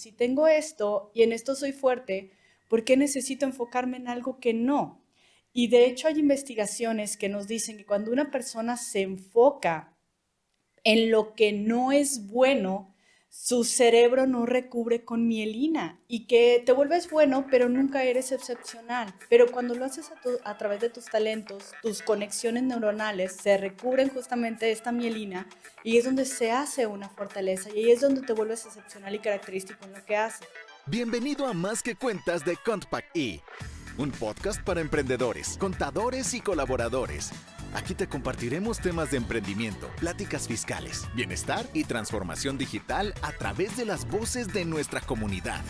si tengo esto y en esto soy fuerte, ¿por qué necesito enfocarme en algo que no? Y de hecho hay investigaciones que nos dicen que cuando una persona se enfoca en lo que no es bueno, su cerebro no recubre con mielina y que te vuelves bueno, pero nunca eres excepcional. Pero cuando lo haces a través de tus talentos, tus conexiones neuronales se recubren justamente de esta mielina y es donde se hace una fortaleza y ahí es donde te vuelves excepcional y característico en lo que haces. Bienvenido a Más que Cuentas de Contpac E, un podcast para emprendedores, contadores y colaboradores. Aquí te compartiremos temas de emprendimiento, pláticas fiscales, bienestar y transformación digital a través de las voces de nuestra comunidad.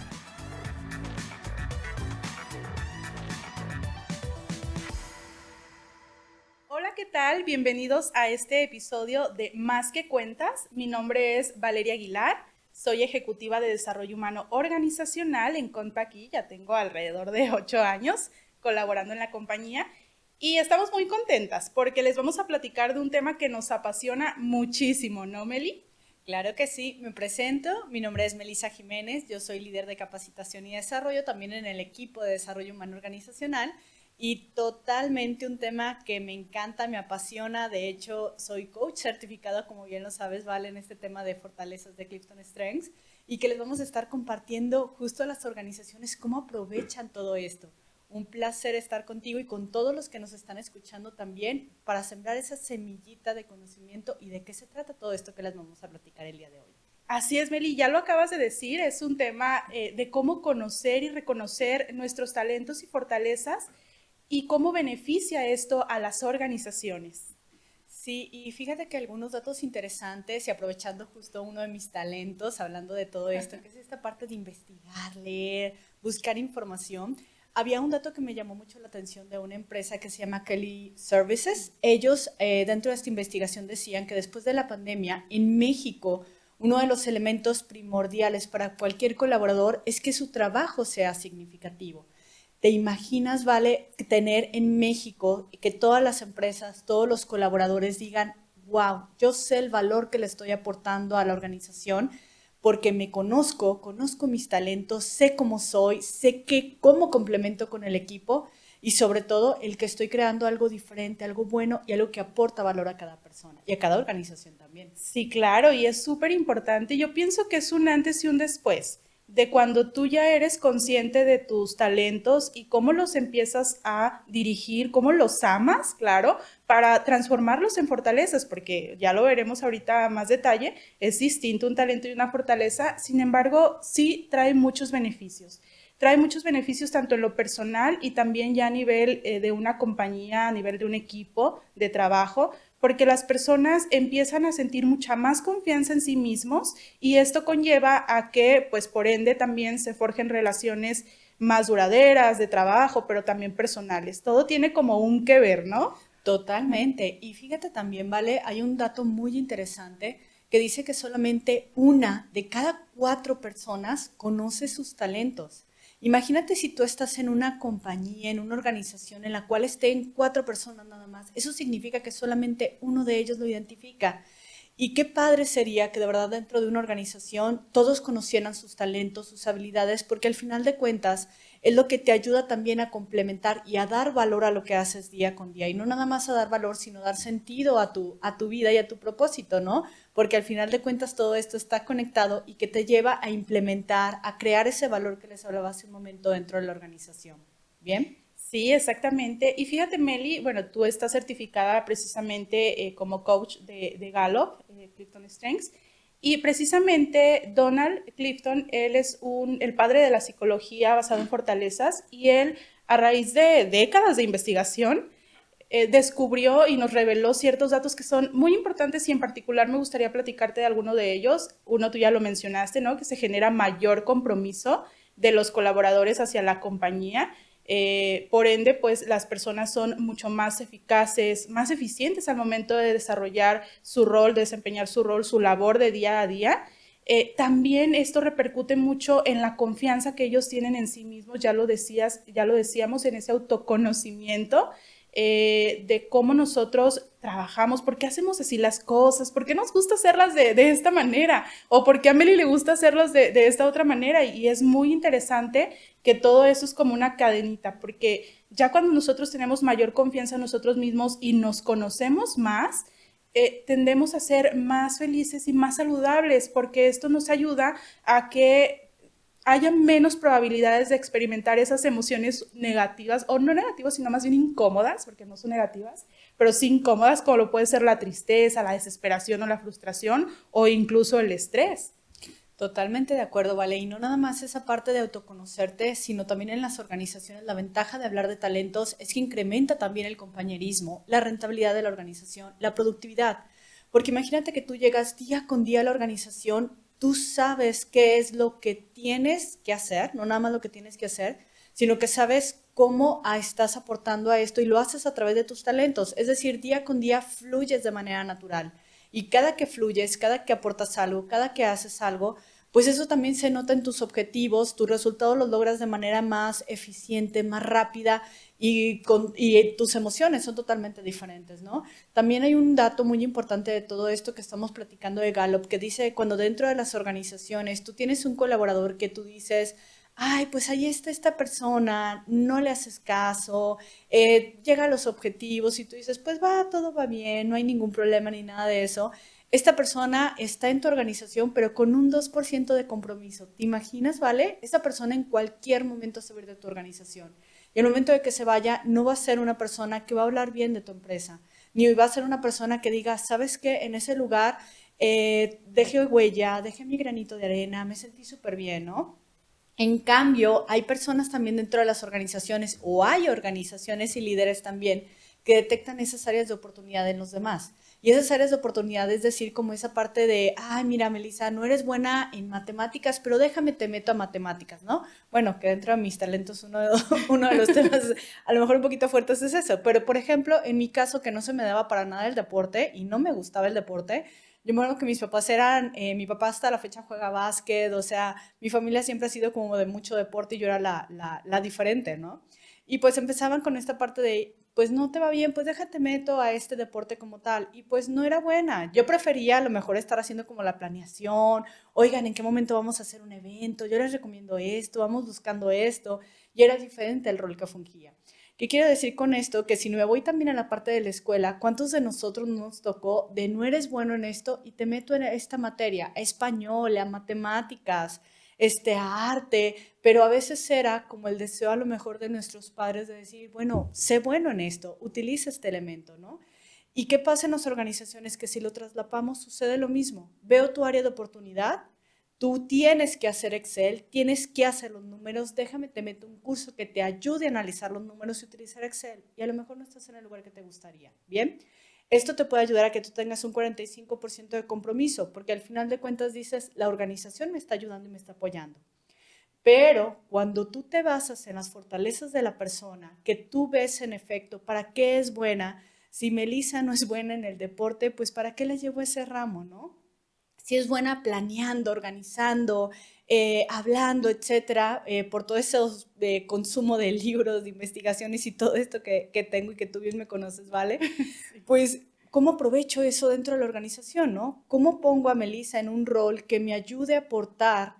Hola, ¿qué tal? Bienvenidos a este episodio de Más que Cuentas. Mi nombre es Valeria Aguilar, soy ejecutiva de desarrollo humano organizacional en Contpac E. Ya tengo alrededor de 8 años colaborando en la compañía y estamos muy contentas porque les vamos a platicar de un tema que nos apasiona muchísimo, ¿no, Meli? Claro que sí, me presento, mi nombre es Melissa Jiménez, yo soy líder de capacitación y desarrollo también en el equipo de desarrollo humano organizacional y totalmente un tema que me encanta, me apasiona, de hecho soy coach certificado, como bien lo sabes, Vale, en este tema de fortalezas de Clifton Strengths y que les vamos a estar compartiendo justo a las organizaciones cómo aprovechan todo esto. Un placer estar contigo y con todos los que nos están escuchando también para sembrar esa semillita de conocimiento y de qué se trata todo esto que les vamos a platicar el día de hoy. Así es, Meli, ya lo acabas de decir, es un tema de cómo conocer y reconocer nuestros talentos y fortalezas y cómo beneficia esto a las organizaciones. Sí, y fíjate que algunos datos interesantes y aprovechando justo uno de mis talentos, hablando de todo esto, que es esta parte de investigar, leer, buscar información. Había un dato que me llamó mucho la atención de una empresa que se llama Kelly Services. Ellos dentro de esta investigación decían que después de la pandemia en México uno de los elementos primordiales para cualquier colaborador es que su trabajo sea significativo. ¿Te imaginas, Vale, tener en México que todas las empresas, todos los colaboradores digan, wow, yo sé el valor que le estoy aportando a la organización porque me conozco, conozco mis talentos, sé cómo soy, sé cómo complemento con el equipo y sobre todo el que estoy creando algo diferente, algo bueno y algo que aporta valor a cada persona y a cada organización también? Sí, claro, y es súper importante. Yo pienso que es un antes y un después de cuando tú ya eres consciente de tus talentos y cómo los empiezas a dirigir, cómo los amas, claro, para transformarlos en fortalezas, porque ya lo veremos ahorita a más detalle, es distinto un talento y una fortaleza, sin embargo, sí trae muchos beneficios. Trae muchos beneficios tanto en lo personal y también ya a nivel de una compañía, a nivel de un equipo de trabajo, porque las personas empiezan a sentir mucha más confianza en sí mismos y esto conlleva a que, pues por ende, también se forjen relaciones más duraderas de trabajo, pero también personales. Todo tiene como un que ver, ¿no? Totalmente. Y fíjate también, Vale, hay un dato muy interesante que dice que solamente una de cada 4 personas conoce sus talentos. Imagínate si tú estás en una compañía, en una organización en la cual estén 4 personas nada más. Eso significa que solamente uno de ellos lo identifica. Y qué padre sería que de verdad dentro de una organización todos conocieran sus talentos, sus habilidades, porque al final de cuentas es lo que te ayuda también a complementar y a dar valor a lo que haces día con día. Y no nada más a dar valor, sino dar sentido a tu vida y a tu propósito, ¿no? Porque al final de cuentas todo esto está conectado y que te lleva a implementar, a crear ese valor que les hablaba hace un momento dentro de la organización. ¿Bien? Sí, exactamente. Y fíjate, Meli, bueno, tú estás certificada precisamente como coach de Gallup, Clifton Strengths, y precisamente Donald Clifton, él es el padre de la psicología basada en fortalezas, y él, a raíz de décadas de investigación, descubrió y nos reveló ciertos datos que son muy importantes y en particular me gustaría platicarte de alguno de ellos. Uno tú ya lo mencionaste, ¿no? Que se genera mayor compromiso de los colaboradores hacia la compañía. Por ende, pues las personas son mucho más eficaces, más eficientes al momento de desarrollar su rol, de desempeñar su rol, su labor de día a día. También esto repercute mucho en la confianza que ellos tienen en sí mismos, ya lo decías, ya lo decíamos, en ese autoconocimiento de cómo nosotros trabajamos, por qué hacemos así las cosas, por qué nos gusta hacerlas de esta manera, o por qué a Meli le gusta hacerlas de esta otra manera, y es muy interesante que todo eso es como una cadenita, porque ya cuando nosotros tenemos mayor confianza en nosotros mismos y nos conocemos más, tendemos a ser más felices y más saludables, porque esto nos ayuda a que haya menos probabilidades de experimentar esas emociones negativas, o no negativas, sino más bien incómodas, porque no son negativas, pero sí incómodas, como lo puede ser la tristeza, la desesperación o la frustración, o incluso el estrés. Totalmente de acuerdo, Vale. Y no nada más esa parte de autoconocerte, sino también en las organizaciones. La ventaja de hablar de talentos es que incrementa también el compañerismo, la rentabilidad de la organización, la productividad. Porque imagínate que tú llegas día con día a la organización, tú sabes qué es lo que tienes que hacer, no nada más lo que tienes que hacer, sino que sabes cómo estás aportando a esto y lo haces a través de tus talentos. Es decir, día con día fluyes de manera natural. Y cada que fluyes, cada que aportas algo, cada que haces algo, pues eso también se nota en tus objetivos, tus resultados los logras de manera más eficiente, más rápida y tus emociones son totalmente diferentes, ¿no? También hay un dato muy importante de todo esto que estamos platicando de Gallup, que dice cuando dentro de las organizaciones tú tienes un colaborador que tú dices, ay, pues ahí está esta persona, no le haces caso, llega a los objetivos y tú dices, pues va, todo va bien, no hay ningún problema ni nada de eso. Esta persona está en tu organización, pero con un 2% de compromiso. ¿Te imaginas, vale? Esta persona en cualquier momento se va a ir de tu organización. Y al momento de que se vaya, no va a ser una persona que va a hablar bien de tu empresa, ni va a ser una persona que diga, ¿sabes qué? En ese lugar dejé huella, dejé mi granito de arena, me sentí súper bien, ¿no? En cambio, hay personas también dentro de las organizaciones o hay organizaciones y líderes también que detectan esas áreas de oportunidad en los demás. Y esas áreas de oportunidad es decir, como esa parte de, ay, mira, Melissa, no eres buena en matemáticas, pero déjame te meto a matemáticas, ¿no? Bueno, que dentro de mis talentos uno de los temas a lo mejor un poquito fuertes es eso. Pero, por ejemplo, en mi caso, que no se me daba para nada el deporte y no me gustaba el deporte, yo me acuerdo que mis papás eran, mi papá hasta la fecha juega básquet, o sea, mi familia siempre ha sido como de mucho deporte y yo era la diferente, ¿no? Y pues empezaban con esta parte de, pues no te va bien, pues déjate meto a este deporte como tal. Y pues no era buena. Yo prefería a lo mejor estar haciendo como la planeación, oigan, ¿en qué momento vamos a hacer un evento? Yo les recomiendo esto, vamos buscando esto. Y era diferente el rol que fungía. ¿Qué quiero decir con esto? Que si me voy también a la parte de la escuela, ¿cuántos de nosotros nos tocó de no eres bueno en esto y te meto en esta materia, a español, a matemáticas, a arte, pero a veces era como el deseo a lo mejor de nuestros padres de decir, bueno, sé bueno en esto, utiliza este elemento, ¿no? ¿Y qué pasa en las organizaciones? Que si lo traslapamos sucede lo mismo. Veo tu área de oportunidad, tú tienes que hacer Excel, tienes que hacer los números, déjame, te meto un curso que te ayude a analizar los números y utilizar Excel. Y a lo mejor no estás en el lugar que te gustaría. Bien, esto te puede ayudar a que tú tengas un 45% de compromiso, porque al final de cuentas dices, la organización me está ayudando y me está apoyando. Pero cuando tú te basas en las fortalezas de la persona, que tú ves en efecto para qué es buena, si Melissa no es buena en el deporte, pues para qué le llevo ese ramo, ¿no? Si es buena planeando, organizando, hablando, etcétera, por todo ese consumo de libros, de investigaciones y todo esto que tengo y que tú bien me conoces, ¿vale? Sí. Pues, ¿cómo aprovecho eso dentro de la organización, no? ¿Cómo pongo a Melissa en un rol que me ayude a aportar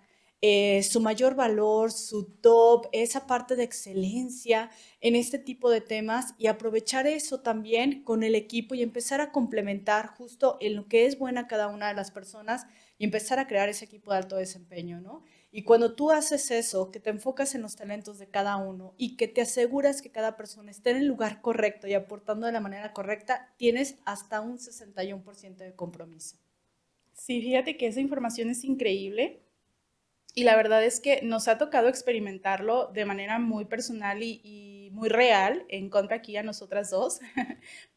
su mayor valor, su top, esa parte de excelencia en este tipo de temas y aprovechar eso también con el equipo y empezar a complementar justo en lo que es buena cada una de las personas y empezar a crear ese equipo de alto desempeño, ¿no? Y cuando tú haces eso, que te enfocas en los talentos de cada uno y que te aseguras que cada persona esté en el lugar correcto y aportando de la manera correcta, tienes hasta un 61% de compromiso. Sí, fíjate que esa información es increíble. Y la verdad es que nos ha tocado experimentarlo de manera muy personal y muy real en contra aquí a nosotras dos,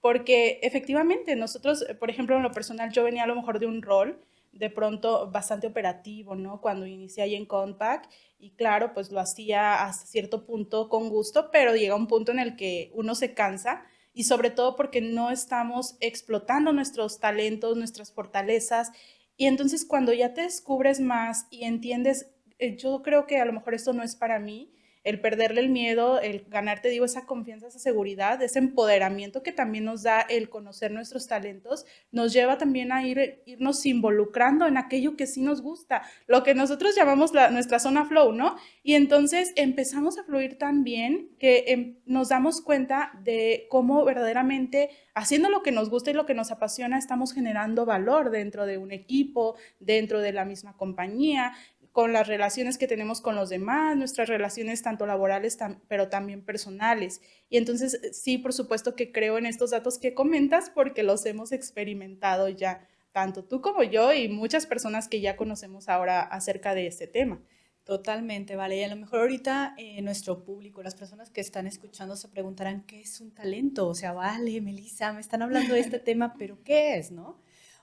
porque efectivamente nosotros, por ejemplo, en lo personal, yo venía a lo mejor de un rol de pronto bastante operativo, ¿no? Cuando inicié ahí en Compact y claro, pues lo hacía hasta cierto punto con gusto, pero llega un punto en el que uno se cansa y sobre todo porque no estamos explotando nuestros talentos, nuestras fortalezas y entonces cuando ya te descubres más y entiendes, yo creo que a lo mejor esto no es para mí, el perderle el miedo, el ganarte, digo, esa confianza, esa seguridad, ese empoderamiento que también nos da el conocer nuestros talentos, nos lleva también a irnos involucrando en aquello que sí nos gusta, lo que nosotros llamamos nuestra zona flow, ¿no? Y entonces empezamos a fluir tan bien que nos damos cuenta de cómo verdaderamente haciendo lo que nos gusta y lo que nos apasiona estamos generando valor dentro de un equipo, dentro de la misma compañía, con las relaciones que tenemos con los demás, nuestras relaciones tanto laborales, pero también personales. Y entonces sí, por supuesto que creo en estos datos que comentas porque los hemos experimentado ya, tanto tú como yo y muchas personas que ya conocemos ahora acerca de este tema. Totalmente, vale. Y a lo mejor ahorita nuestro público, las personas que están escuchando se preguntarán, ¿qué es un talento? O sea, vale, Melissa, me están hablando de este tema, pero ¿qué es, no?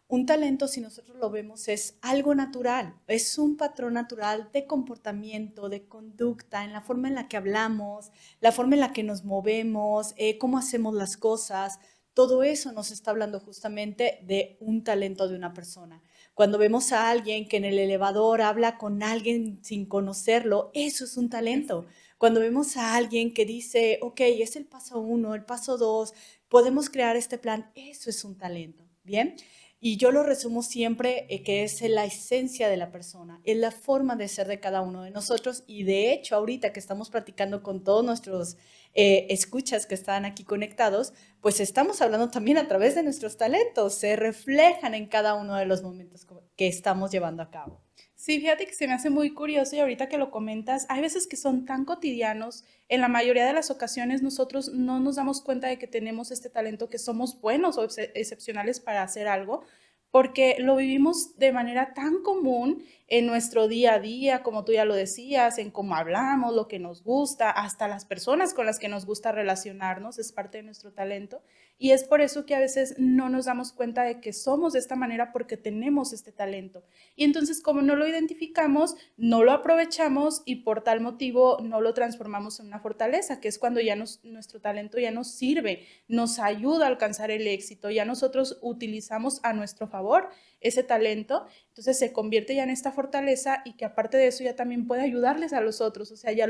Un talento, si nosotros lo vemos, es algo natural, es un patrón natural de comportamiento, de conducta, en la forma en la que hablamos, la forma en la que nos movemos, cómo hacemos las cosas. Todo eso nos está hablando justamente de un talento de una persona. Cuando vemos a alguien que en el elevador habla con alguien sin conocerlo, eso es un talento. Cuando vemos a alguien que dice, ok, es el paso 1, el paso 2, podemos crear este plan, eso es un talento, ¿bien? Y yo lo resumo siempre que es la esencia de la persona, es la forma de ser de cada uno de nosotros y de hecho ahorita que estamos platicando con todos nuestros escuchas que están aquí conectados, pues estamos hablando también a través de nuestros talentos, se reflejan en cada uno de los momentos que estamos llevando a cabo. Sí, fíjate que se me hace muy curioso y ahorita que lo comentas, hay veces que son tan cotidianos, en la mayoría de las ocasiones nosotros no nos damos cuenta de que tenemos este talento, que somos buenos o excepcionales para hacer algo, porque lo vivimos de manera tan común en nuestro día a día, como tú ya lo decías, en cómo hablamos, lo que nos gusta, hasta las personas con las que nos gusta relacionarnos, es parte de nuestro talento. Y es por eso que a veces no nos damos cuenta de que somos de esta manera porque tenemos este talento. Y entonces como no lo identificamos, no lo aprovechamos y por tal motivo no lo transformamos en una fortaleza, que es cuando ya nuestro talento ya nos sirve, nos ayuda a alcanzar el éxito, ya nosotros utilizamos a nuestro favor ese talento, entonces se convierte ya en esta fortaleza y que aparte de eso ya también puede ayudarles a los otros, o sea, ya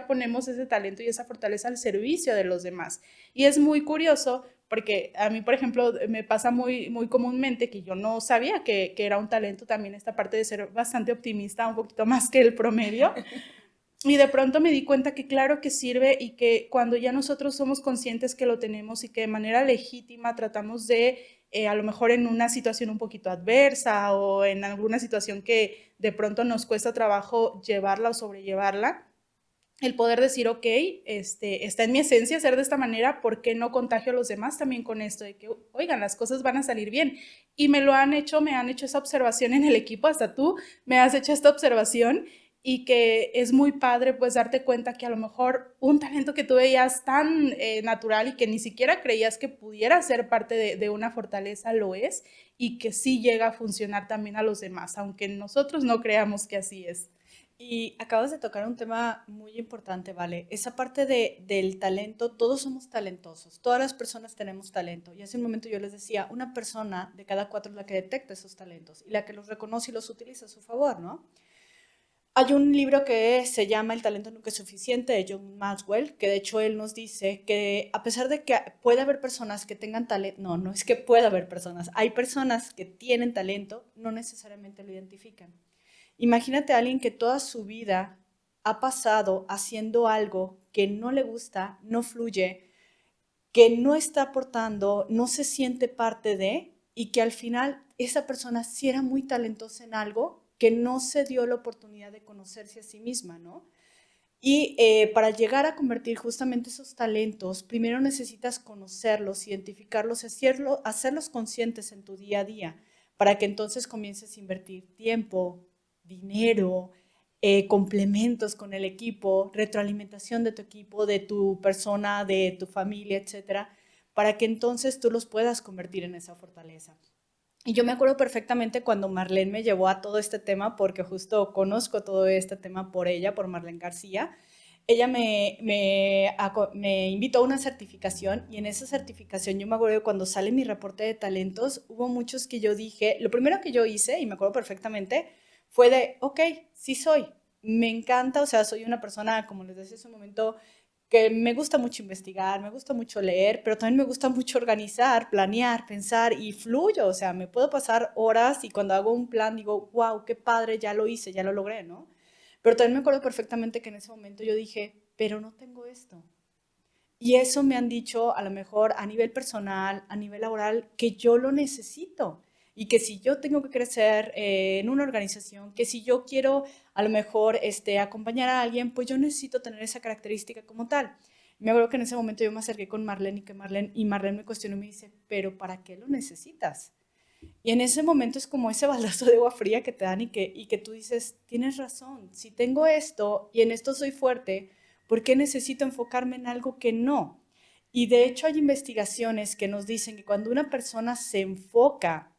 ponemos ese talento y esa fortaleza al servicio de los demás. Y es muy curioso porque a mí, por ejemplo, me pasa muy, muy comúnmente que yo no sabía que era un talento también esta parte de ser bastante optimista, un poquito más que el promedio. Y de pronto me di cuenta que claro que sirve y que cuando ya nosotros somos conscientes que lo tenemos y que de manera legítima tratamos de, a lo mejor en una situación un poquito adversa o en alguna situación que de pronto nos cuesta trabajo llevarla o sobrellevarla, el poder decir, ok, está en mi esencia ser de esta manera, ¿por qué no contagio a los demás también con esto? De que, oigan, las cosas van a salir bien. Y me han hecho esa observación en el equipo, hasta tú me has hecho esta observación y que es muy padre pues darte cuenta que a lo mejor un talento que tú veías tan natural y que ni siquiera creías que pudiera ser parte de una fortaleza lo es y que sí llega a funcionar también a los demás, aunque nosotros no creamos que así es. Y acabas de tocar un tema muy importante, ¿vale? Esa parte del talento, todos somos talentosos, todas las personas tenemos talento. Y hace un momento yo les decía, una persona de cada 4 es la que detecta esos talentos y la que los reconoce y los utiliza a su favor, ¿no? Hay un libro que se llama El talento nunca es suficiente de John Maxwell, que de hecho él nos dice que a pesar de que puede haber personas que tengan talento, no, no es que pueda haber personas, hay personas que tienen talento, no necesariamente lo identifican. Imagínate a alguien que toda su vida ha pasado haciendo algo que no le gusta, no fluye, que no está aportando, no se siente parte de, y que al final esa persona sí era muy talentosa en algo, que no se dio la oportunidad de conocerse a sí misma, ¿no? Y para llegar a convertir justamente esos talentos, primero necesitas conocerlos, identificarlos, hacerlos conscientes en tu día a día, para que entonces comiences a invertir tiempo, dinero, complementos con el equipo, retroalimentación de tu equipo, de tu persona, de tu familia, etcétera, para que entonces tú los puedas convertir en esa fortaleza. Y yo me acuerdo perfectamente cuando Marlene me llevó a todo este tema, porque justo conozco todo este tema por ella, por Marlene García. Ella me invitó a una certificación y en esa certificación yo me acuerdo que cuando sale mi reporte de talentos, hubo muchos que yo dije, lo primero que yo hice, y me acuerdo perfectamente, fue de, ok, sí soy, me encanta, o sea, soy una persona, como les decía hace un momento, que me gusta mucho investigar, me gusta mucho leer, pero también me gusta mucho organizar, planear, pensar y fluyo, o sea, me puedo pasar horas y cuando hago un plan digo, wow, qué padre, ya lo hice, ya lo logré, ¿no? Pero también me acuerdo perfectamente que en ese momento yo dije, pero no tengo esto. Y eso me han dicho a lo mejor a nivel personal, a nivel laboral, que yo lo necesito. Y que si yo tengo que crecer en una organización, que si yo quiero a lo mejor acompañar a alguien, pues yo necesito tener esa característica como tal. Me acuerdo que en ese momento yo me acerqué con Marlene y Marlene me cuestionó y me dice, pero ¿para qué lo necesitas? Y en ese momento es como ese baldazo de agua fría que te dan y que tú dices, tienes razón, si tengo esto y en esto soy fuerte, ¿por qué necesito enfocarme en algo que no? Y de hecho hay investigaciones que nos dicen que cuando una persona se enfoca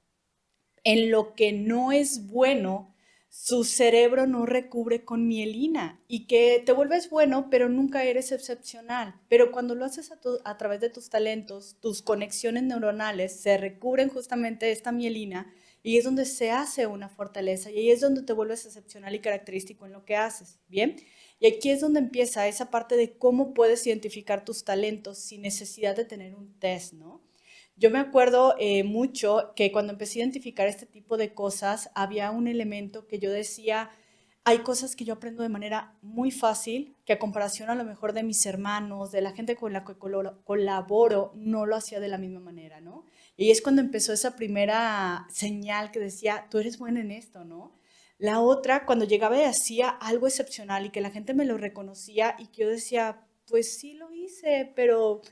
en lo que no es bueno, su cerebro no recubre con mielina y que te vuelves bueno, pero nunca eres excepcional. Pero cuando lo haces a través de tus talentos, tus conexiones neuronales se recubren justamente de esta mielina y es donde se hace una fortaleza y ahí es donde te vuelves excepcional y característico en lo que haces, ¿bien? Y aquí es donde empieza esa parte de cómo puedes identificar tus talentos sin necesidad de tener un test, ¿no? Yo me acuerdo mucho que cuando empecé a identificar este tipo de cosas, había un elemento que yo decía, hay cosas que yo aprendo de manera muy fácil, que a comparación a lo mejor de mis hermanos, de la gente con la que colaboro, no lo hacía de la misma manera, ¿no? Y es cuando empezó esa primera señal que decía, tú eres buena en esto, ¿no? La otra, cuando llegaba y hacía algo excepcional y que la gente me lo reconocía y que yo decía, pues sí lo hice, pero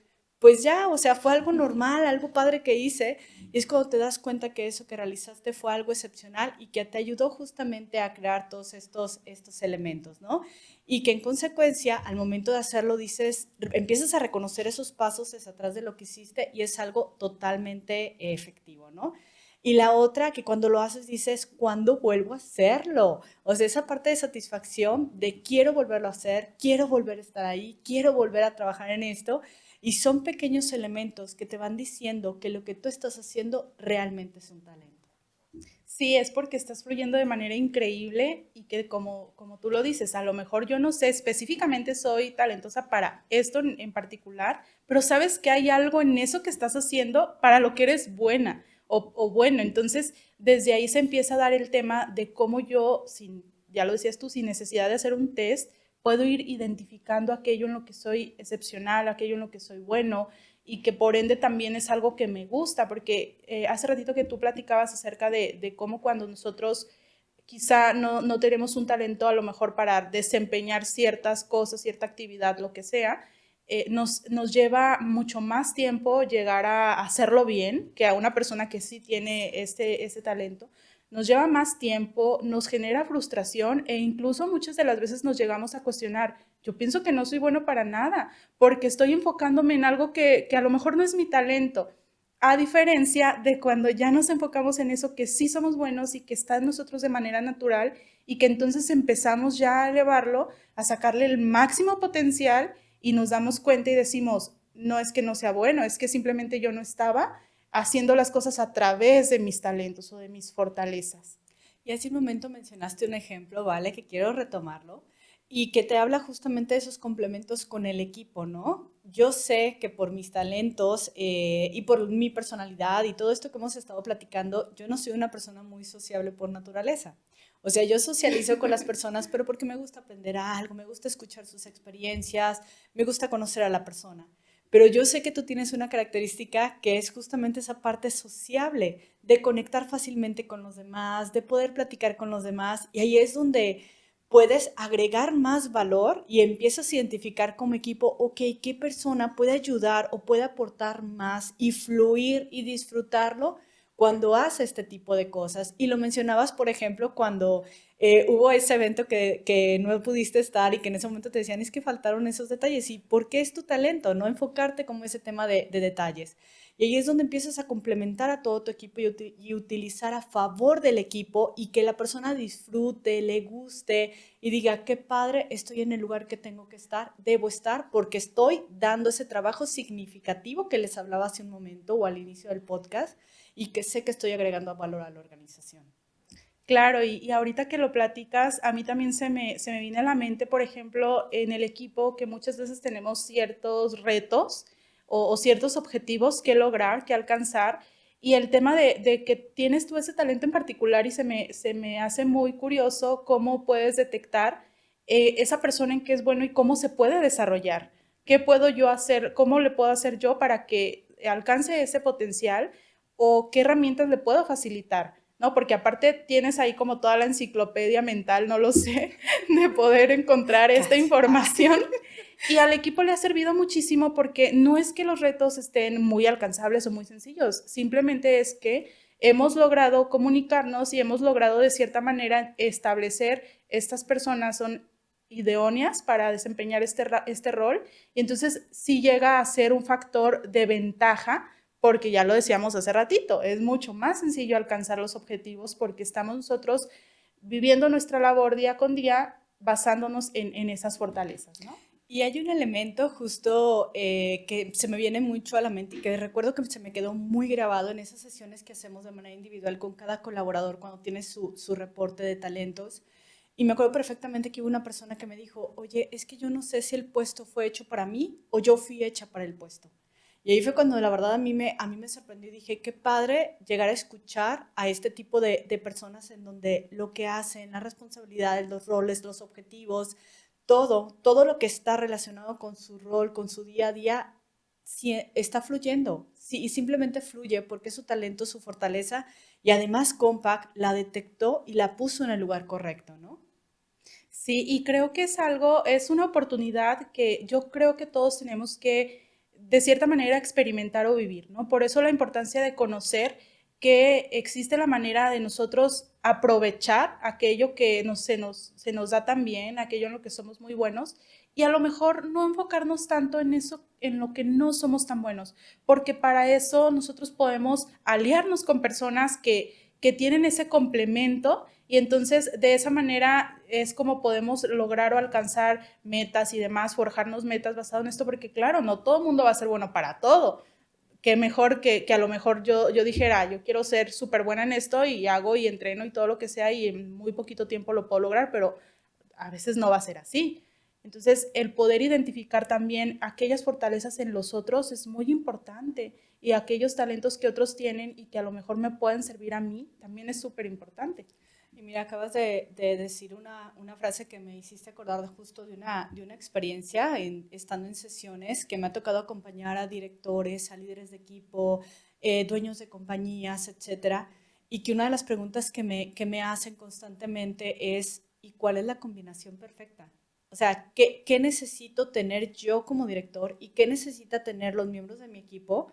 pues ya, o sea, fue algo normal, algo padre que hice, y es cuando te das cuenta que eso que realizaste fue algo excepcional y que te ayudó justamente a crear todos estos elementos, ¿no? Y que en consecuencia, al momento de hacerlo, dices, empiezas a reconocer esos pasos hacia atrás de lo que hiciste y es algo totalmente efectivo, ¿no? Y la otra, que cuando lo haces dices, ¿cuándo vuelvo a hacerlo? O sea, esa parte de satisfacción de quiero volverlo a hacer, quiero volver a estar ahí, quiero volver a trabajar en esto. Y son pequeños elementos que te van diciendo que lo que tú estás haciendo realmente es un talento. Sí, es porque estás fluyendo de manera increíble y que como tú lo dices, a lo mejor yo no sé, específicamente soy talentosa para esto en particular, pero sabes que hay algo en eso que estás haciendo para lo que eres buena o bueno. Entonces, desde ahí se empieza a dar el tema de cómo yo, sin, ya lo decías tú, sin necesidad de hacer un test, puedo ir identificando aquello en lo que soy excepcional, aquello en lo que soy bueno, y que por ende también es algo que me gusta, porque hace ratito que tú platicabas acerca de cómo cuando nosotros quizá no tenemos un talento a lo mejor para desempeñar ciertas cosas, cierta actividad, lo que sea, nos lleva mucho más tiempo llegar a hacerlo bien que a una persona que sí tiene este talento. Nos lleva más tiempo, nos genera frustración e incluso muchas de las veces nos llegamos a cuestionar, yo pienso que no soy bueno para nada porque estoy enfocándome en algo que a lo mejor no es mi talento. A diferencia de cuando ya nos enfocamos en eso que sí somos buenos y que está en nosotros de manera natural y que entonces empezamos ya a elevarlo, a sacarle el máximo potencial y nos damos cuenta y decimos, no es que no sea bueno, es que simplemente yo no estaba haciendo las cosas a través de mis talentos o de mis fortalezas. Y hace un momento mencionaste un ejemplo, ¿vale? Que quiero retomarlo y que te habla justamente de esos complementos con el equipo, ¿no? Yo sé que por mis talentos y por mi personalidad y todo esto que hemos estado platicando, yo no soy una persona muy sociable por naturaleza. O sea, yo socializo con las personas, pero porque me gusta aprender algo, me gusta escuchar sus experiencias, me gusta conocer a la persona. Pero yo sé que tú tienes una característica que es justamente esa parte sociable, de conectar fácilmente con los demás, de poder platicar con los demás. Y ahí es donde puedes agregar más valor y empiezas a identificar como equipo, ok, qué persona puede ayudar o puede aportar más y fluir y disfrutarlo cuando hace este tipo de cosas. Y lo mencionabas, por ejemplo, cuando hubo ese evento que no pudiste estar y que en ese momento te decían, es que faltaron esos detalles. ¿Y por qué es tu talento? No enfocarte como ese tema de detalles. Y ahí es donde empiezas a complementar a todo tu equipo y utilizar a favor del equipo y que la persona disfrute, le guste y diga, qué padre, estoy en el lugar que tengo que estar, debo estar porque estoy dando ese trabajo significativo que les hablaba hace un momento o al inicio del podcast y que sé que estoy agregando valor a la organización. Claro, y ahorita que lo platicas, a mí también se me viene a la mente, por ejemplo, en el equipo que muchas veces tenemos ciertos retos o ciertos objetivos que lograr, que alcanzar, y el tema de que tienes tú ese talento en particular y se me hace muy curioso cómo puedes detectar esa persona en qué es bueno y cómo se puede desarrollar. ¿Qué puedo yo hacer? ¿Cómo le puedo hacer yo para que alcance ese potencial? ¿O qué herramientas le puedo facilitar? ¿No? Porque aparte tienes ahí como toda la enciclopedia mental, no lo sé, de poder encontrar esta Casi. información. Y al equipo le ha servido muchísimo porque no es que los retos estén muy alcanzables o muy sencillos, simplemente es que hemos logrado comunicarnos y hemos logrado de cierta manera establecer estas personas son idóneas para desempeñar este rol y entonces sí llega a ser un factor de ventaja porque ya lo decíamos hace ratito, es mucho más sencillo alcanzar los objetivos porque estamos nosotros viviendo nuestra labor día con día basándonos en esas fortalezas, ¿no? Y hay un elemento justo que se me viene mucho a la mente y que recuerdo que se me quedó muy grabado en esas sesiones que hacemos de manera individual con cada colaborador cuando tiene su reporte de talentos. Y me acuerdo perfectamente que hubo una persona que me dijo, oye, es que yo no sé si el puesto fue hecho para mí o yo fui hecha para el puesto. Y ahí fue cuando la verdad a mí me sorprendió y dije, qué padre llegar a escuchar a este tipo de personas en donde lo que hacen, las responsabilidades, los roles, los objetivos, todo lo que está relacionado con su rol, con su día a día, sí, está fluyendo. Sí, y simplemente fluye porque es su talento, su fortaleza. Y además Compaq la detectó y la puso en el lugar correcto, ¿no? Sí, y creo que es algo, es una oportunidad que yo creo que todos tenemos que, de cierta manera, experimentar o vivir, ¿no? Por eso la importancia de conocer que existe la manera de nosotros aprovechar aquello que se nos da tan bien, aquello en lo que somos muy buenos, y a lo mejor no enfocarnos tanto en eso, en lo que no somos tan buenos, porque para eso nosotros podemos aliarnos con personas que tienen ese complemento y entonces de esa manera es como podemos lograr o alcanzar metas y demás, forjarnos metas basado en esto, porque claro, no todo el mundo va a ser bueno para todo. Qué mejor que a lo mejor yo dijera, yo quiero ser súper buena en esto y hago y entreno y todo lo que sea y en muy poquito tiempo lo puedo lograr, pero a veces no va a ser así. Entonces, el poder identificar también aquellas fortalezas en los otros es muy importante y aquellos talentos que otros tienen y que a lo mejor me pueden servir a mí también es súper importante. Y mira, acabas de decir una frase que me hiciste acordar justo de una experiencia estando en sesiones que me ha tocado acompañar a directores, a líderes de equipo, dueños de compañías, etcétera, y que una de las preguntas que me hacen constantemente es, ¿y cuál es la combinación perfecta? O sea, ¿qué necesito tener yo como director y qué necesita tener los miembros de mi equipo?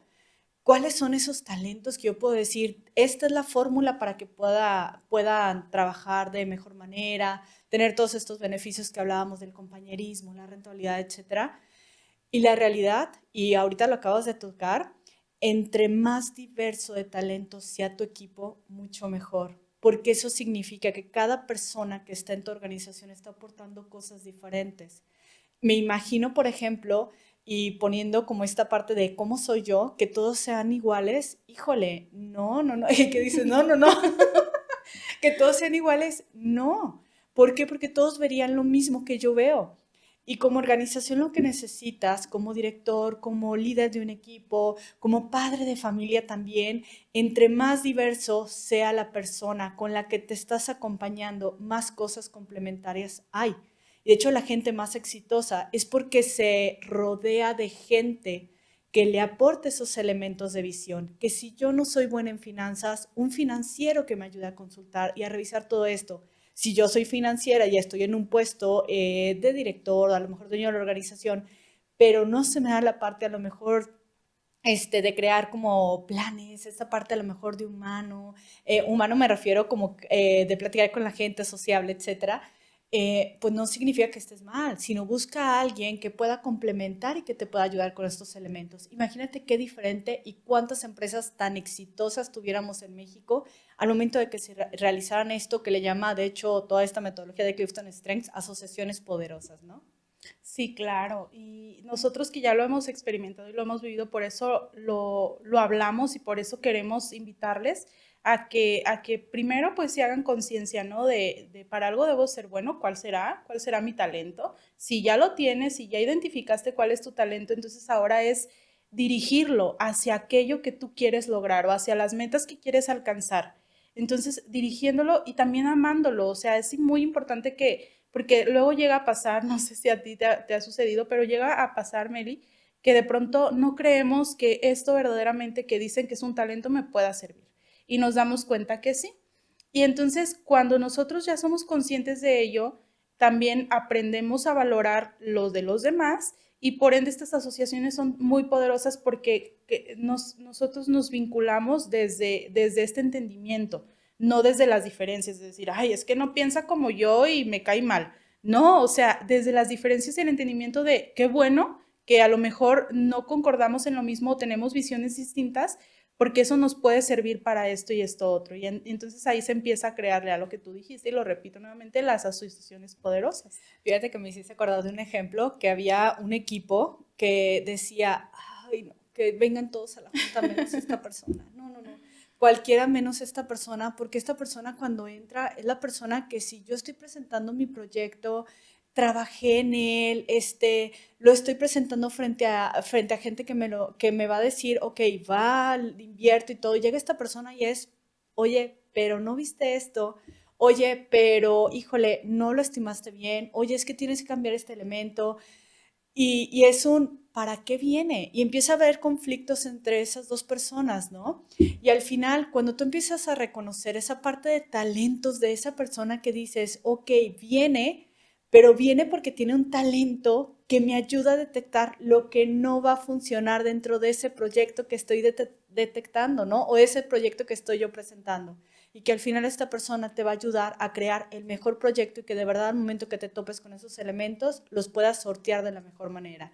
¿Cuáles son esos talentos que yo puedo decir, esta es la fórmula para que puedan trabajar de mejor manera, tener todos estos beneficios que hablábamos del compañerismo, la rentabilidad, etcétera? Y la realidad, y ahorita lo acabas de tocar, entre más diverso de talentos sea tu equipo, mucho mejor, porque eso significa que cada persona que está en tu organización está aportando cosas diferentes. Me imagino, por ejemplo, y poniendo como esta parte de cómo soy yo, que todos sean iguales, híjole, no, no, no, y que dices, no, no, no, que todos sean iguales, no. ¿Por qué? Porque todos verían lo mismo que yo veo. Y como organización lo que necesitas, como director, como líder de un equipo, como padre de familia también, entre más diverso sea la persona con la que te estás acompañando, más cosas complementarias hay. Y de hecho la gente más exitosa es porque se rodea de gente que le aporte esos elementos de visión, que si yo no soy buena en finanzas, un financiero que me ayude a consultar y a revisar todo esto. Si yo soy financiera y estoy en un puesto de director, a lo mejor dueño de la organización, pero no se me da la parte a lo mejor de crear como planes, esta parte a lo mejor de humano me refiero como de platicar con la gente, sociable, etcétera, pues no significa que estés mal, sino busca a alguien que pueda complementar y que te pueda ayudar con estos elementos. Imagínate qué diferente y cuántas empresas tan exitosas tuviéramos en México al momento de que se realizaran esto que le llama, de hecho, toda esta metodología de Clifton Strengths, asociaciones poderosas, ¿no? Sí, claro. Y nosotros que ya lo hemos experimentado y lo hemos vivido, por eso lo hablamos y por eso queremos invitarles a que primero pues se hagan conciencia, ¿no? De para algo debo ser bueno, ¿cuál será? ¿Cuál será mi talento? Si ya lo tienes, si ya identificaste cuál es tu talento, entonces ahora es dirigirlo hacia aquello que tú quieres lograr o hacia las metas que quieres alcanzar. Entonces, dirigiéndolo y también amándolo, o sea, es muy importante que, porque luego llega a pasar, no sé si a ti te ha sucedido, pero llega a pasar, Meli, que de pronto no creemos que esto verdaderamente que dicen que es un talento me pueda servir. Y nos damos cuenta que sí. Y entonces, cuando nosotros ya somos conscientes de ello, también aprendemos a valorar los de los demás y por ende estas asociaciones son muy poderosas porque nosotros nos vinculamos desde este entendimiento, no desde las diferencias, es decir, ay, es que no piensa como yo y me cae mal. No, o sea, desde las diferencias y el entendimiento de qué bueno que a lo mejor no concordamos en lo mismo, tenemos visiones distintas, porque eso nos puede servir para esto y esto otro. Y entonces ahí se empieza a crearle a lo que tú dijiste, y lo repito nuevamente, las asociaciones poderosas. Fíjate que me hiciste acordar de un ejemplo, que había un equipo que decía, ay, no, que vengan todos a la junta menos esta persona. No, no, no. Cualquiera menos esta persona, porque esta persona cuando entra es la persona que si yo estoy presentando mi proyecto, trabajé en él, lo estoy presentando frente a gente que me va a decir, ok, va, invierto y todo, y llega esta persona y es, oye, pero no viste esto, oye, pero híjole, no lo estimaste bien, oye, es que tienes que cambiar este elemento, y es un, ¿para qué viene? Y empieza a haber conflictos entre esas dos personas, ¿no? Y al final, cuando tú empiezas a reconocer esa parte de talentos de esa persona que dices, ok, viene, pero viene porque tiene un talento que me ayuda a detectar lo que no va a funcionar dentro de ese proyecto que estoy detectando, ¿no? O ese proyecto que estoy yo presentando. Y que al final esta persona te va a ayudar a crear el mejor proyecto y que de verdad al momento que te topes con esos elementos los puedas sortear de la mejor manera.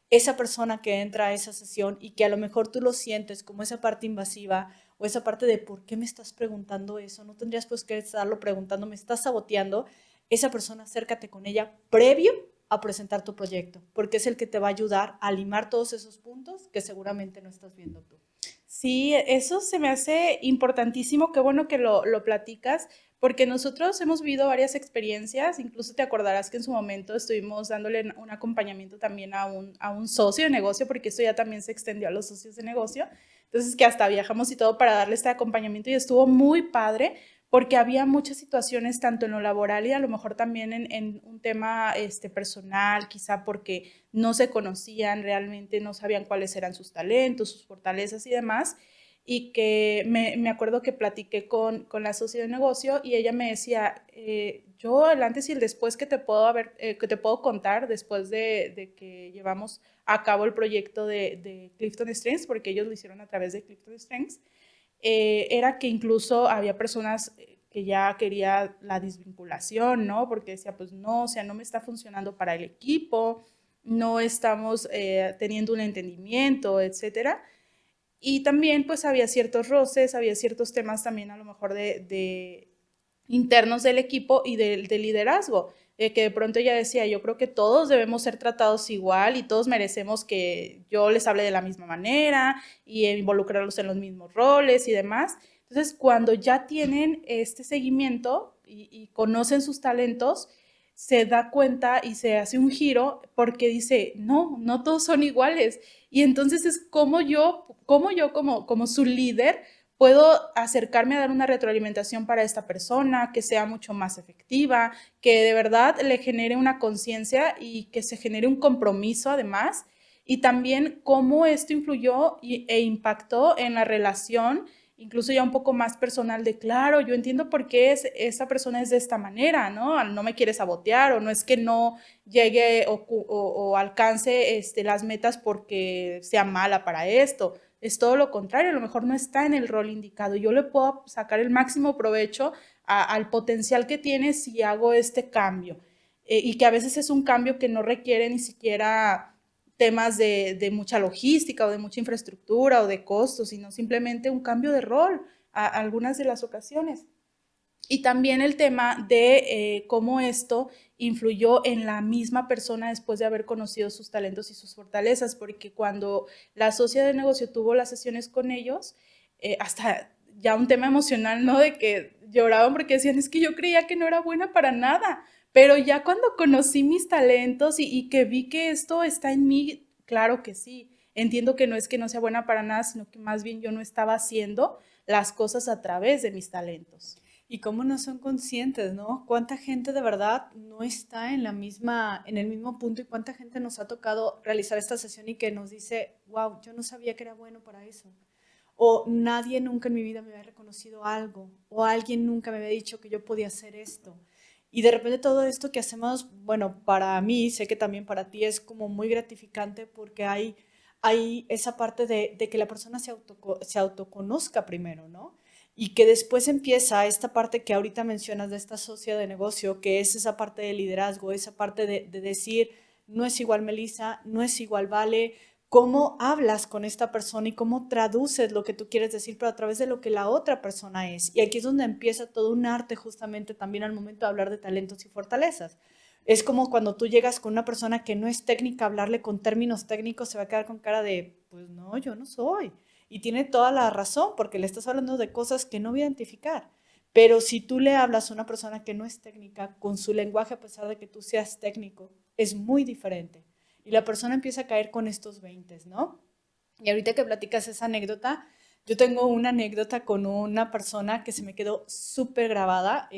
Esa persona que entra a esa sesión y que a lo mejor tú lo sientes como esa parte invasiva o esa parte de ¿por qué me estás preguntando eso? No tendrías pues que estarlo preguntando, me estás saboteando. Esa persona acércate con ella previo a presentar tu proyecto, porque es el que te va a ayudar a limar todos esos puntos que seguramente no estás viendo tú. Sí, eso se me hace importantísimo, qué bueno que lo platicas, porque nosotros hemos vivido varias experiencias, incluso te acordarás que en su momento estuvimos dándole un acompañamiento también a un socio de negocio, porque esto ya también se extendió a los socios de negocio, entonces que hasta viajamos y todo para darle este acompañamiento y estuvo muy padre, porque había muchas situaciones tanto en lo laboral y a lo mejor también en un tema personal, quizá porque no se conocían realmente, no sabían cuáles eran sus talentos, sus fortalezas y demás, y que me acuerdo que platiqué con la socia de negocio y ella me decía, yo el antes y el después que te puedo contar después de que llevamos a cabo el proyecto de Clifton Strengths, porque ellos lo hicieron a través de Clifton Strengths, era que incluso había personas que ya quería la desvinculación, ¿no? Porque decía, pues no, o sea, no me está funcionando para el equipo, no estamos teniendo un entendimiento, etcétera. Y también pues había ciertos roces, había ciertos temas también a lo mejor de internos del equipo y de liderazgo, que de pronto ella decía, yo creo que todos debemos ser tratados igual y todos merecemos que yo les hable de la misma manera y involucrarlos en los mismos roles y demás. Entonces, cuando ya tienen este seguimiento y conocen sus talentos, se da cuenta y se hace un giro porque dice, no, no todos son iguales. Y entonces es como su líder, puedo acercarme a dar una retroalimentación para esta persona que sea mucho más efectiva, que de verdad le genere una conciencia y que se genere un compromiso además, y también cómo esto influyó e impactó en la relación, incluso ya un poco más personal de, claro, yo entiendo por qué esta persona es de esta manera, ¿no? No me quiere sabotear o no es que no llegue o alcance las metas porque sea mala para esto, es todo lo contrario, a lo mejor no está en el rol indicado. Yo le puedo sacar el máximo provecho al potencial que tiene si hago este cambio. Y que a veces es un cambio que no requiere ni siquiera temas de mucha logística o de mucha infraestructura o de costos, sino simplemente un cambio de rol a algunas de las ocasiones. Y también el tema de cómo esto influyó en la misma persona después de haber conocido sus talentos y sus fortalezas, porque cuando la socia de negocio tuvo las sesiones con ellos, hasta ya un tema emocional, ¿no? De que lloraban porque decían, es que yo creía que no era buena para nada, pero ya cuando conocí mis talentos y que vi que esto está en mí, claro que sí, entiendo que no es que no sea buena para nada, sino que más bien yo no estaba haciendo las cosas a través de mis talentos. Y cómo no son conscientes, ¿no? Cuánta gente de verdad no está en la misma, en el mismo punto y cuánta gente nos ha tocado realizar esta sesión y que nos dice, wow, yo no sabía que era bueno para eso. O nadie nunca en mi vida me había reconocido algo, o alguien nunca me había dicho que yo podía hacer esto. Y de repente todo esto que hacemos, bueno, para mí, sé que también para ti es como muy gratificante porque hay esa parte de que la persona se autoconozca primero, ¿no? Y que después empieza esta parte que ahorita mencionas de esta socia de negocio, que es esa parte de liderazgo, esa parte de decir, no es igual Melissa, no es igual Vale, cómo hablas con esta persona y cómo traduces lo que tú quieres decir, pero a través de lo que la otra persona es. Y aquí es donde empieza todo un arte justamente también al momento de hablar de talentos y fortalezas. Es como cuando tú llegas con una persona que no es técnica, hablarle con términos técnicos, se va a quedar con cara de, pues no, yo no soy. Y tiene toda la razón, porque le estás hablando de cosas que no voy a identificar. Pero si tú le hablas a una persona que no es técnica, con su lenguaje, a pesar de que tú seas técnico, es muy diferente. Y la persona empieza a caer con estos 20, ¿no? Y ahorita que platicas esa anécdota, yo tengo una anécdota con una persona que se me quedó súper grabada.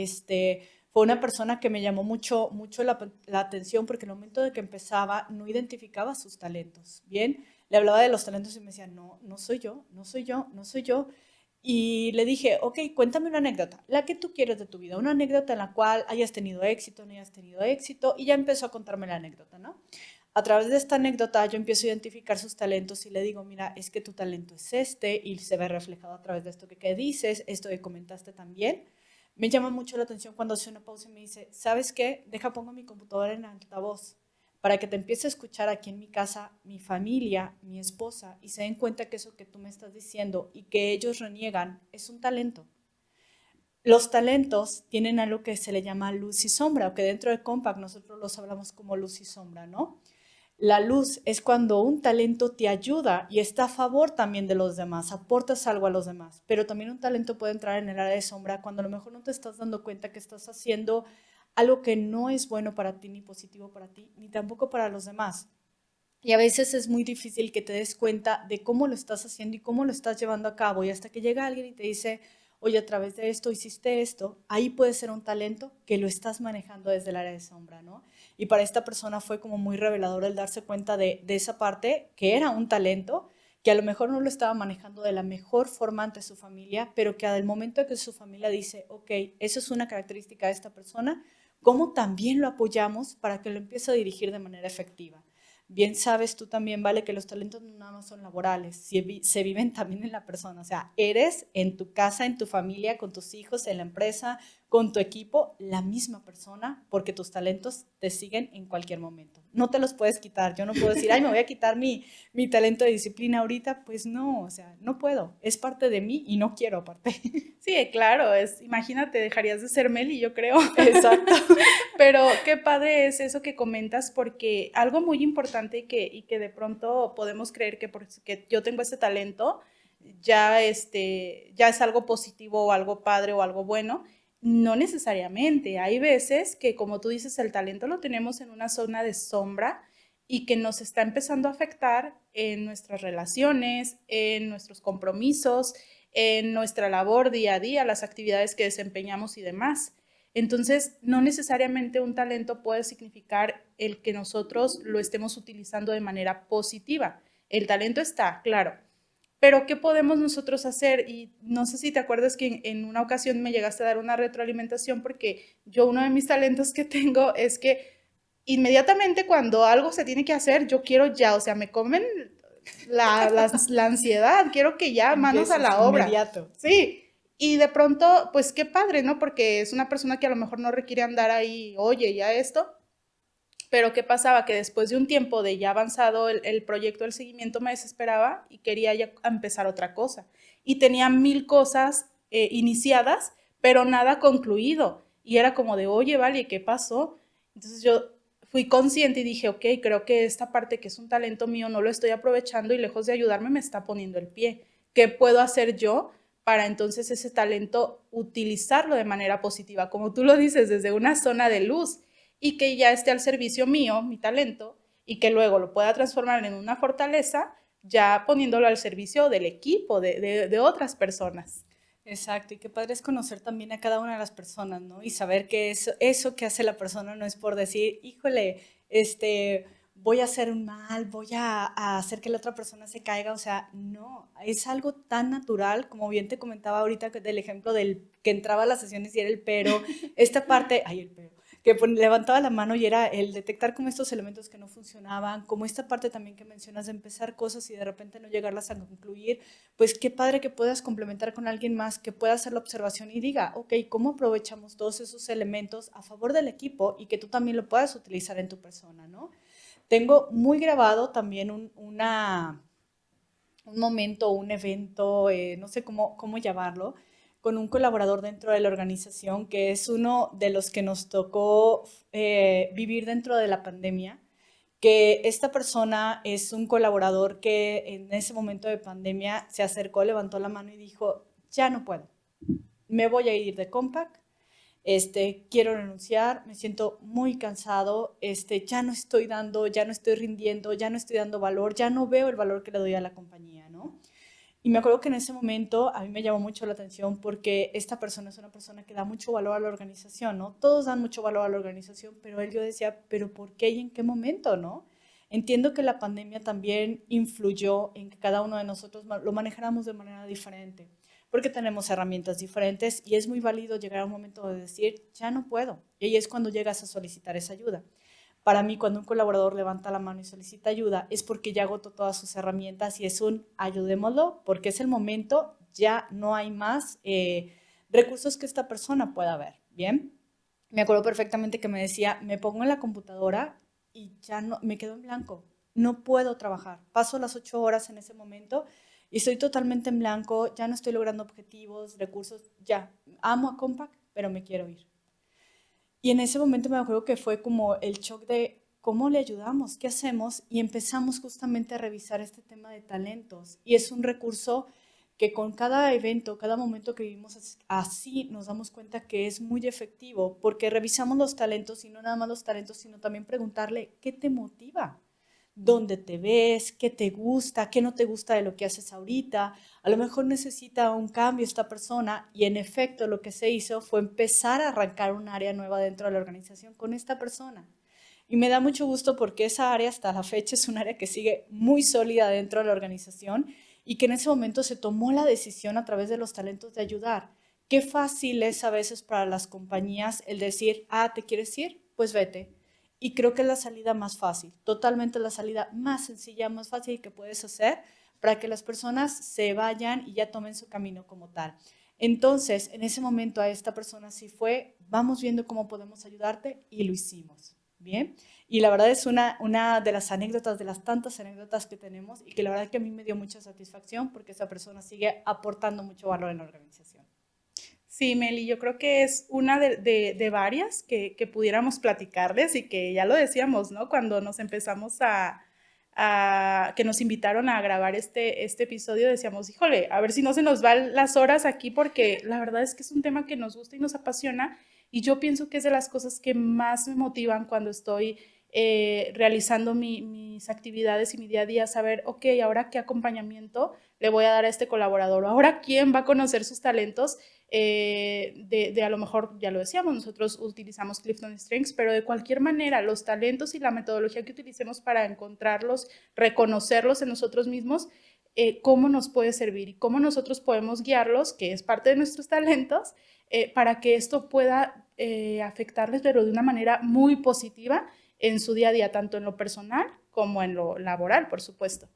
Fue una persona que me llamó mucho la atención porque en el momento de que empezaba no identificaba sus talentos. Bien, le hablaba de los talentos y me decía, no, no soy yo, no soy yo, no soy yo. Y le dije, ok, cuéntame una anécdota, la que tú quieres de tu vida, una anécdota en la cual hayas tenido éxito, no hayas tenido éxito, y ya empezó a contarme la anécdota, ¿no? A través de esta anécdota yo empiezo a identificar sus talentos y le digo, mira, es que tu talento es este y se ve reflejado a través de esto que dices, esto que comentaste también. Me llama mucho la atención cuando hace una pausa y me dice, ¿sabes qué? Deja, pongo mi computadora en altavoz para que te empiece a escuchar aquí en mi casa, mi familia, mi esposa, y se den cuenta que eso que tú me estás diciendo y que ellos reniegan es un talento. Los talentos tienen algo que se le llama luz y sombra, o que dentro de Compact nosotros los hablamos como luz y sombra, ¿no? La luz es cuando un talento te ayuda y está a favor también de los demás, aportas algo a los demás, pero también un talento puede entrar en el área de sombra cuando a lo mejor no te estás dando cuenta que estás haciendo algo que no es bueno para ti, ni positivo para ti, ni tampoco para los demás. Y a veces es muy difícil que te des cuenta de cómo lo estás haciendo y cómo lo estás llevando a cabo. Y hasta que llega alguien y te dice, oye, a través de esto hiciste esto, ahí puede ser un talento que lo estás manejando desde el área de sombra, ¿no? Y para esta persona fue como muy revelador el darse cuenta de esa parte que era un talento, que a lo mejor no lo estaba manejando de la mejor forma ante su familia, pero que al momento que su familia dice, ok, eso es una característica de esta persona, ¿cómo también lo apoyamos para que lo empiece a dirigir de manera efectiva? Bien sabes tú también, Vale, que los talentos no nada más son laborales, se viven también en la persona. O sea, eres en tu casa, en tu familia, con tus hijos, en la empresa, con tu equipo, la misma persona, porque tus talentos te siguen en cualquier momento. No te los puedes quitar. Yo no puedo decir, ay, me voy a quitar mi talento de disciplina ahorita. Pues no, o sea, no puedo. Es parte de mí y no quiero aparte. Sí, claro, imagínate, dejarías de ser Meli, yo creo. Exacto. Pero qué padre es eso que comentas, porque algo muy importante y que de pronto podemos creer que porque yo tengo ese talento, ya es algo positivo o algo padre o algo bueno. No necesariamente. Hay veces que, como tú dices, el talento lo tenemos en una zona de sombra y que nos está empezando a afectar en nuestras relaciones, en nuestros compromisos, en nuestra labor día a día, las actividades que desempeñamos y demás. Entonces, no necesariamente un talento puede significar el que nosotros lo estemos utilizando de manera positiva. El talento está, claro, pero ¿qué podemos nosotros hacer? Y no sé si te acuerdas que en una ocasión me llegaste a dar una retroalimentación porque yo uno de mis talentos que tengo es que inmediatamente cuando algo se tiene que hacer, yo quiero ya, o sea, me comen la ansiedad, quiero que ya, manos a la obra. Inmediato. Sí, y de pronto, pues qué padre, ¿no? Porque es una persona que a lo mejor no requiere andar ahí, oye, ya esto, pero ¿qué pasaba? Que después de un tiempo de ya avanzado el proyecto, el seguimiento, me desesperaba y quería ya empezar otra cosa. Y tenía 1000 cosas iniciadas, pero nada concluido. Y era como de, oye, vale, ¿qué pasó? Entonces yo fui consciente y dije, ok, creo que esta parte que es un talento mío no lo estoy aprovechando y lejos de ayudarme me está poniendo el pie. ¿Qué puedo hacer yo para entonces ese talento utilizarlo de manera positiva, como tú lo dices, desde una zona de luz y que ya esté al servicio mío, mi talento, y que luego lo pueda transformar en una fortaleza, ya poniéndolo al servicio del equipo, de otras personas. Exacto, y qué padre es conocer también a cada una de las personas, ¿no? Y saber que eso que hace la persona no es por decir, híjole, voy a hacer un mal, a hacer que la otra persona se caiga, o sea, no, es algo tan natural, como bien te comentaba ahorita del ejemplo del que entraba a las sesiones y era el pero, esta parte, ay, el pero, que levantaba la mano y era el detectar como estos elementos que no funcionaban, como esta parte también que mencionas de empezar cosas y de repente no llegarlas a concluir, pues qué padre que puedas complementar con alguien más que pueda hacer la observación y diga, ok, ¿cómo aprovechamos todos esos elementos a favor del equipo y que tú también lo puedas utilizar en tu persona, ¿no? Tengo muy grabado también un momento, un evento, no sé cómo llamarlo, con un colaborador dentro de la organización que es uno de los que nos tocó vivir dentro de la pandemia, que esta persona es un colaborador que en ese momento de pandemia se acercó, levantó la mano y dijo, ya no puedo, me voy a ir de Compaq, quiero renunciar, me siento muy cansado, ya no estoy dando, ya no estoy rindiendo, ya no estoy dando valor, ya no veo el valor que le doy a la compañía, ¿no? Y me acuerdo que en ese momento a mí me llamó mucho la atención porque esta persona es una persona que da mucho valor a la organización, ¿no? Todos dan mucho valor a la organización, pero él yo decía, ¿pero por qué y en qué momento, no? Entiendo que la pandemia también influyó en que cada uno de nosotros lo manejáramos de manera diferente, porque tenemos herramientas diferentes y es muy válido llegar a un momento de decir, ya no puedo. Y ahí es cuando llegas a solicitar esa ayuda. Para mí, cuando un colaborador levanta la mano y solicita ayuda, es porque ya agotó todas sus herramientas y es un ayudémoslo, porque es el momento, ya no hay más recursos que esta persona pueda ver. Bien, me acuerdo perfectamente que me decía, me pongo en la computadora y ya no, me quedo en blanco, no puedo trabajar. Paso las 8 horas en ese momento y estoy totalmente en blanco, ya no estoy logrando objetivos, recursos, ya, amo a Compaq, pero me quiero ir. Y en ese momento me acuerdo que fue como el shock de cómo le ayudamos, qué hacemos, y empezamos justamente a revisar este tema de talentos. Y es un recurso que con cada evento, cada momento que vivimos así, nos damos cuenta que es muy efectivo, porque revisamos los talentos y no nada más los talentos, sino también preguntarle, ¿qué te motiva? ¿Dónde te ves? ¿Qué te gusta? ¿Qué no te gusta de lo que haces ahorita? A lo mejor necesita un cambio esta persona y en efecto lo que se hizo fue empezar a arrancar un área nueva dentro de la organización con esta persona. Y me da mucho gusto porque esa área hasta la fecha es un área que sigue muy sólida dentro de la organización y que en ese momento se tomó la decisión a través de los talentos de ayudar. Qué fácil es a veces para las compañías el decir, ah, ¿te quieres ir? Pues vete. Y creo que es la salida más fácil, totalmente la salida más sencilla, más fácil que puedes hacer para que las personas se vayan y ya tomen su camino como tal. Entonces, en ese momento a esta persona sí fue, vamos viendo cómo podemos ayudarte y lo hicimos. Bien, y la verdad es una de las anécdotas, de las tantas anécdotas que tenemos y que la verdad que a mí me dio mucha satisfacción porque esa persona sigue aportando mucho valor en la organización. Sí, Meli, yo creo que es una de varias que pudiéramos platicarles y que ya lo decíamos, ¿no? Cuando nos empezamos que nos invitaron a grabar este episodio, decíamos, híjole, a ver si no se nos van las horas aquí porque la verdad es que es un tema que nos gusta y nos apasiona y yo pienso que es de las cosas que más me motivan cuando estoy realizando mis actividades y mi día a día, saber, ok, ahora qué acompañamiento le voy a dar a este colaborador, ahora quién va a conocer sus talentos a lo mejor, ya lo decíamos, nosotros utilizamos Clifton Strengths, pero de cualquier manera, los talentos y la metodología que utilicemos para encontrarlos, reconocerlos en nosotros mismos, cómo nos puede servir y cómo nosotros podemos guiarlos, que es parte de nuestros talentos, para que esto pueda afectarles, pero de una manera muy positiva en su día a día, tanto en lo personal como en lo laboral, por supuesto.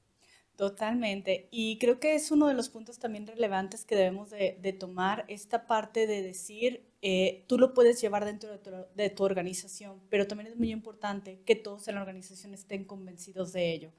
Totalmente. Y creo que es uno de los puntos también relevantes que debemos de tomar, esta parte de decir, tú lo puedes llevar dentro de tu organización, pero también es muy importante que todos en la organización estén convencidos de ello.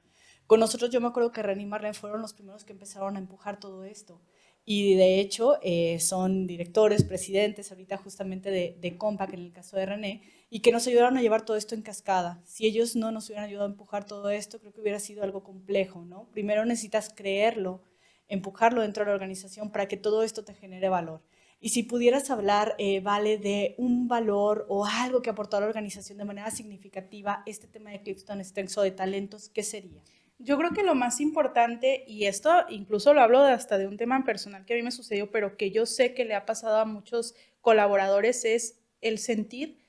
Con nosotros yo me acuerdo que René y Marlene fueron los primeros que empezaron a empujar todo esto. Y de hecho son directores, presidentes ahorita justamente de Compaq en el caso de René, y que nos ayudaron a llevar todo esto en cascada. Si ellos no nos hubieran ayudado a empujar todo esto, creo que hubiera sido algo complejo, ¿no? Primero necesitas creerlo empujarlo dentro de la organización para que todo esto te genere valor. Y si pudieras hablar, Vale, de un valor o algo que aportó a la organización de manera significativa este tema de Clifton Strengths o de talentos, ¿qué sería? Yo creo que lo más importante, y esto incluso lo hablo hasta de un tema personal que a mí me sucedió, pero que yo sé que le ha pasado a muchos colaboradores, es el sentir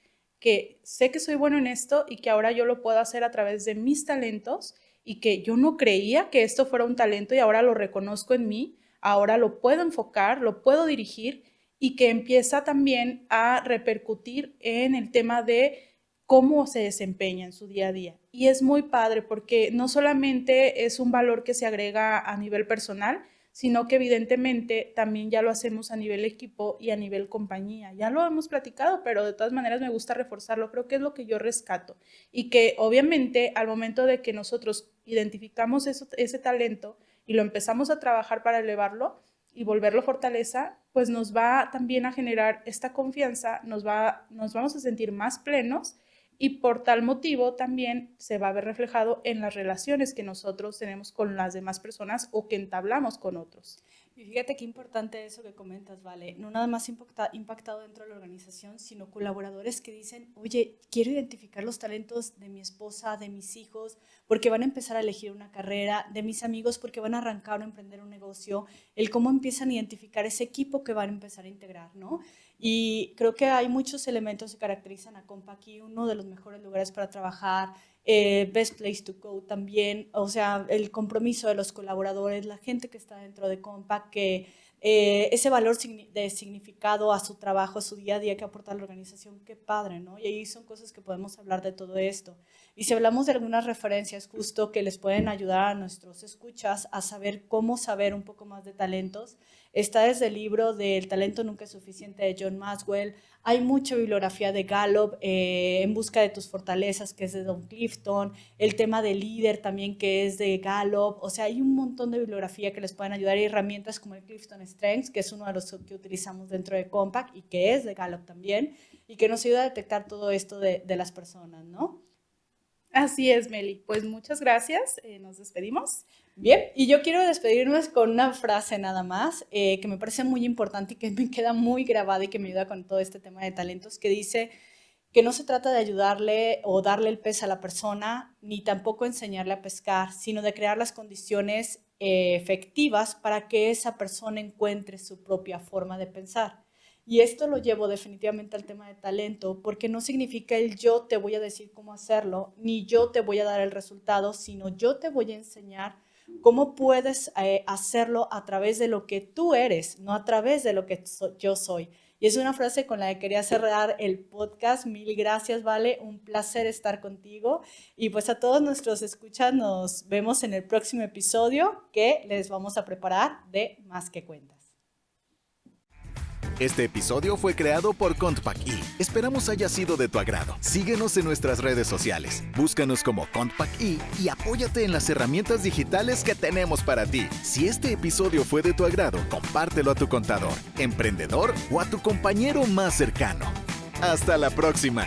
que sé que soy bueno en esto y que ahora yo lo puedo hacer a través de mis talentos y que yo no creía que esto fuera un talento y ahora lo reconozco en mí, ahora lo puedo enfocar, lo puedo dirigir y que empieza también a repercutir en el tema de cómo se desempeña en su día a día. Y es muy padre porque no solamente es un valor que se agrega a nivel personal, sino que evidentemente también ya lo hacemos a nivel equipo y a nivel compañía. Ya lo hemos platicado, pero de todas maneras me gusta reforzarlo. Creo que es lo que yo rescato. Y que obviamente al momento de que nosotros identificamos ese talento y lo empezamos a trabajar para elevarlo y volverlo fortaleza, pues nos va también a generar esta confianza, nos vamos a sentir más plenos y por tal motivo también se va a ver reflejado en las relaciones que nosotros tenemos con las demás personas o que entablamos con otros. Y fíjate qué importante eso que comentas, Vale. No nada más impactado dentro de la organización, sino colaboradores que dicen, oye, quiero identificar los talentos de mi esposa, de mis hijos, porque van a empezar a elegir una carrera, de mis amigos porque van a arrancar o emprender un negocio, el cómo empiezan a identificar ese equipo que van a empezar a integrar, ¿no? Y creo que hay muchos elementos que caracterizan a Compact aquí, uno de los mejores lugares para trabajar, Best Place to Go también, o sea, el compromiso de los colaboradores, la gente que está dentro de Compact, que ese valor de significado a su trabajo, a su día a día que aporta la organización, qué padre, ¿no? Y ahí son cosas que podemos hablar de todo esto. Y si hablamos de algunas referencias justo que les pueden ayudar a nuestros escuchas a saber cómo saber un poco más de talentos, está desde el libro del Talento Nunca es Suficiente de John Maxwell. Hay mucha bibliografía de Gallup, En Busca de tus Fortalezas, que es de Don Clifton, el tema de líder también, que es de Gallup. O sea, hay un montón de bibliografía que les pueden ayudar y herramientas como el Clifton Strengths, que es uno de los que utilizamos dentro de Compact y que es de Gallup también, y que nos ayuda a detectar todo esto de las personas, ¿no? Así es, Meli. Pues muchas gracias. Nos despedimos. Bien, y yo quiero despedirnos con una frase nada más que me parece muy importante y que me queda muy grabada y que me ayuda con todo este tema de talentos, que dice que no se trata de ayudarle o darle el pez a la persona, ni tampoco enseñarle a pescar, sino de crear las condiciones efectivas para que esa persona encuentre su propia forma de pensar. Y esto lo llevo definitivamente al tema de talento, porque no significa el yo te voy a decir cómo hacerlo, ni yo te voy a dar el resultado, sino yo te voy a enseñar cómo puedes hacerlo a través de lo que tú eres, no a través de lo que yo soy. Y es una frase con la que quería cerrar el podcast. Mil gracias, Vale. Un placer estar contigo. Y pues a todos nuestros escuchas nos vemos en el próximo episodio que les vamos a preparar de Más que Cuentas. Este episodio fue creado por Compact E. Esperamos haya sido de tu agrado. Síguenos en nuestras redes sociales. Búscanos como Compact E y apóyate en las herramientas digitales que tenemos para ti. Si este episodio fue de tu agrado, compártelo a tu contador, emprendedor o a tu compañero más cercano. ¡Hasta la próxima!